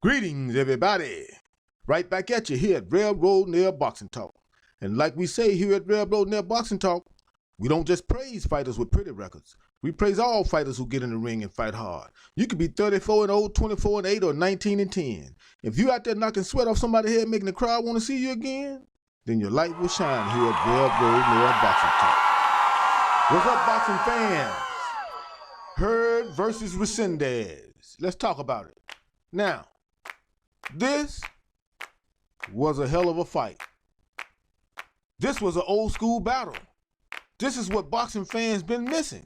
Greetings, everybody. Right back at you here at Railroad Nail Boxing Talk. And like we say here at Railroad Nail Boxing Talk, we don't just praise fighters with pretty records. We praise all fighters who get in the ring and fight hard. You could be 34-0, 24-8, or 19-10. If you out there knocking sweat off somebody's head, making the crowd want to see you again, then your light will shine here at Railroad Nail Boxing Talk. What's up, boxing fans? Hurd versus Recendiz. Let's talk about it. Now, this was a hell of a fight. This was an old school battle. This is what boxing fans been missing.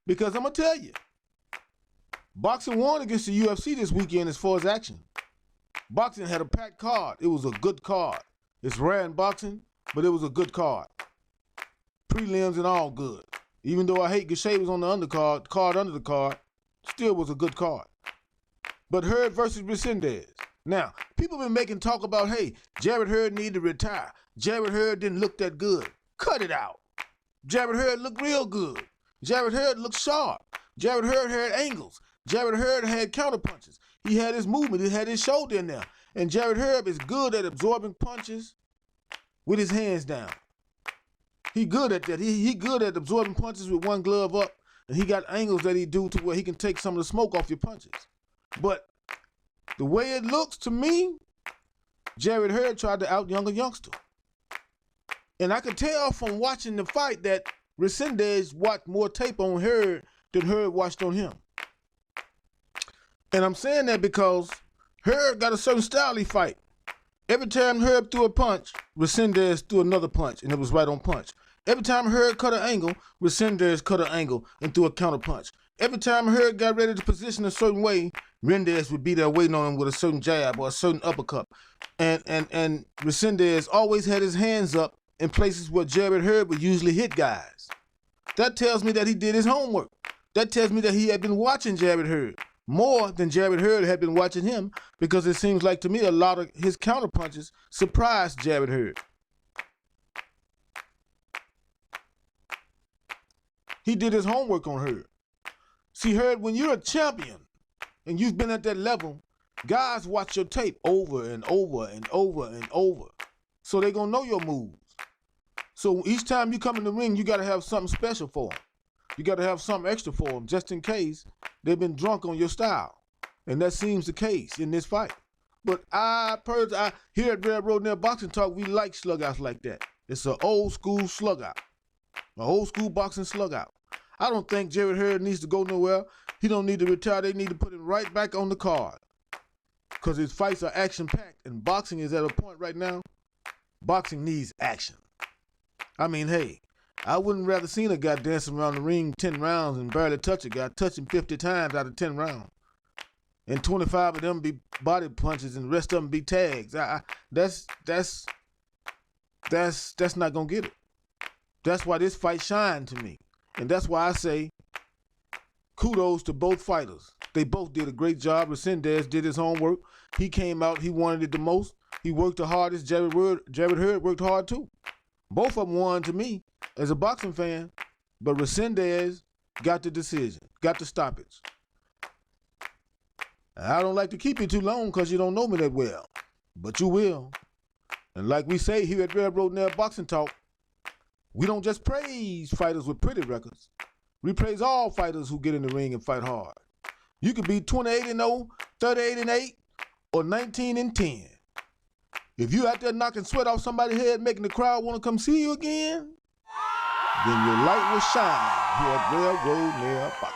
Because I'm going to tell you, boxing won against the UFC this weekend as far as action. Boxing had a packed card. It was a good card. It's rare in boxing, but it was a good card. Prelims and all good. Even though I hate Gachet was on the undercard, card under the card, still was a good card. But Hurd versus Recendiz. Now, people been making talk about, hey, Jarrett Hurd need to retire. Jarrett Hurd didn't look that good. Cut it out. Jarrett Hurd looked real good. Jarrett Hurd looked sharp. Jarrett Hurd had angles. Jarrett Hurd had counterpunches. He had his movement. He had his shoulder in there. And Jarrett Hurd is good at absorbing punches with his hands down. He good at that. He good at absorbing punches with one glove up. And he got angles that he do to where he can take some of the smoke off your punches. But the way it looks to me, Jarrett Hurd tried to out-young a youngster. And I could tell from watching the fight that Recendiz watched more tape on Hurd than Hurd watched on him. And I'm saying that because Hurd got a certain style he fight. Every time Hurd threw a punch, Recendiz threw another punch, and it was right on punch. Every time Hurd cut an angle, Recendiz cut an angle and threw a counter punch. Every time Hurd got ready to position a certain way, Recendiz would be there waiting on him with a certain jab or a certain uppercut. And Recendiz always had his hands up in places where Jarrett Hurd would usually hit guys. That tells me that he did his homework. That tells me that he had been watching Jarrett Hurd more than Jarrett Hurd had been watching him, because it seems like to me a lot of his counter punches surprised Jarrett Hurd. He did his homework on Hurd. See, Hurd, when you're a champion and you've been at that level, guys watch your tape over and over and over and over. So they're going to know your moves. So each time you come in the ring, you got to have something special for them. You got to have something extra for them, just in case they've been drunk on your style. And that seems the case in this fight. But here at Railroad Nail Boxing Talk, we like slugouts like that. It's an old school slugout. An old school boxing slugout. I don't think Jarrett Hurd needs to go nowhere. He don't need to retire. They need to put him right back on the card. Because his fights are action-packed, and boxing is at a point right now, boxing needs action. I mean, hey, I wouldn't rather seen a guy dancing around the ring 10 rounds and barely touch a guy, touch him 50 times out of 10 rounds. And 25 of them be body punches and the rest of them be tags. That's not going to get it. That's why this fight shined to me. And that's why I say kudos to both fighters. They both did a great job. Recendiz did his homework. He came out, he wanted it the most. He worked the hardest. Jarrett Hurd worked hard too. Both of them won to me as a boxing fan, but Recendiz got the decision, got the stoppage. I don't like to keep you too long because you don't know me that well, but you will. And like we say here at Railroad Nail Boxing Talk, we don't just praise fighters with pretty records. We praise all fighters who get in the ring and fight hard. You could be 28-0, 38-8, or 19-10. If you out there knocking sweat off somebody's head, making the crowd want to come see you again, then your light will shine here at Railroad Nail Boxing.